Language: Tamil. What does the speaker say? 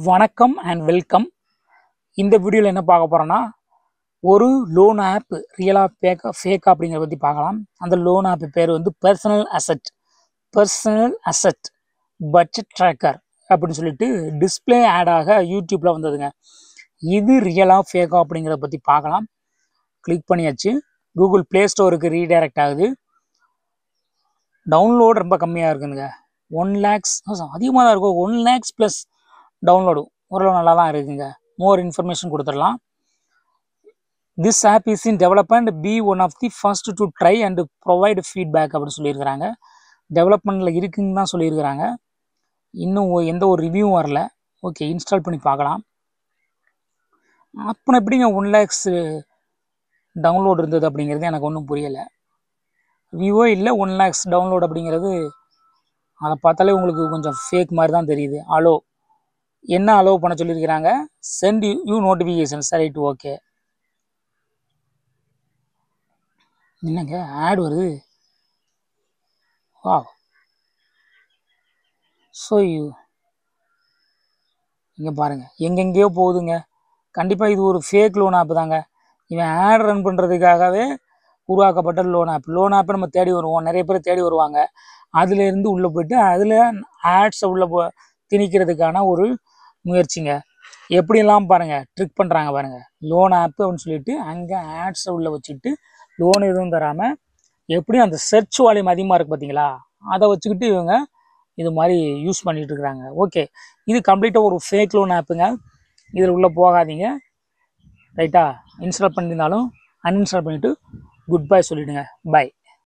வணக்கம் அண்ட் வெல்கம். இந்த வீடியோவில் என்ன பார்க்க போகிறோன்னா, ஒரு லோன் ஆப் ரியலாக ஃபேக்கா அப்படிங்கிறத பற்றி பார்க்கலாம். அந்த லோன் ஆப் பேர் வந்து பர்சனல் அசெட் பட்ஜெட் ட்ராக்கர் அப்படின்னு சொல்லிட்டு டிஸ்பிளே ஆடாக யூடியூப்பில் வந்ததுங்க. இது ரியலாக ஃபேக்கா அப்படிங்கிறத பற்றி பார்க்கலாம். கிளிக் பண்ணியாச்சு. கூகுள் ப்ளே ஸ்டோருக்கு ரீடைரக்ட் ஆகுது. டவுன்லோடு ரொம்ப கம்மியாக இருக்குதுங்க. 1 lakhs அதிகமாக தான் இருக்கும். 1 lakhs ப்ளஸ் டவுன்லோடு ஓரளவு நல்லா தான் இருக்குங்க. மோர் இன்ஃபர்மேஷன் கொடுத்துடலாம். This app is in development, be one of the first to try and provide feedback அப்படின்னு சொல்லியிருக்கிறாங்க. டெவலப்மெண்ட்டில் இருக்குன்னு தான் சொல்லியிருக்கிறாங்க. இன்னும் எந்த ஒரு ரிவ்யூவும் வரல. ஓகே, இன்ஸ்டால் பண்ணி பார்க்கலாம். அப்புறம் எப்படிங்க 1 lakhs டவுன்லோடு இருந்தது அப்படிங்கிறது எனக்கு ஒன்றும் புரியலை. வியூவோ இல்லை, 1 lakhs டவுன்லோடு அப்படிங்கிறது அதை பார்த்தாலே உங்களுக்கு கொஞ்சம் ஃபேக் மாதிரி தான் தெரியுது. என்ன அலோவ் பண்ண சொல்லியிருக்கிறாங்க? Send you notifications. Right, okay. என்னங்க ஆட் வருது? வா, ஸோ இங்கே பாருங்கள், எங்கெங்கேயோ போகுதுங்க. கண்டிப்பாக இது ஒரு ஃபேக் லோன் ஆப் தாங்க. இவன் ஆட் ரன் பண்ணுறதுக்காகவே உருவாக்கப்பட்ட லோன் ஆப்பை நம்ம தேடி வருவோம். நிறைய பேர் தேடி வருவாங்க. அதுலேருந்து உள்ளே போய்ட்டு அதில் ஆட்ஸை உள்ளே திணிக்கிறதுக்கான ஒரு முயற்சிங்க. எப்படியெல்லாம் பாருங்கள் ட்ரிக் பண்ணுறாங்க பாருங்கள். லோன் ஆப்பு அப்படின்னு சொல்லிட்டு அங்கே ஆட்ஸை உள்ளே வச்சுக்கிட்டு லோன் எதுவும் தராமல் எப்படியும் அந்த சர்ச் வால்யூம் அதிகமாக இருக்குது பார்த்தீங்களா, அதை வச்சுக்கிட்டு இவங்க இது மாதிரி யூஸ் பண்ணிகிட்டு இருக்கிறாங்க. ஓகே, இது கம்ப்ளீட்டாக ஒரு ஃபேக் லோன் ஆப்புங்க. இதில் உள்ளே போகாதீங்க. ரைட்டா? இன்ஸ்டால் பண்ணியிருந்தாலும் அன்இன்ஸ்டால் பண்ணிவிட்டு குட் பை சொல்லிவிடுங்க. பை.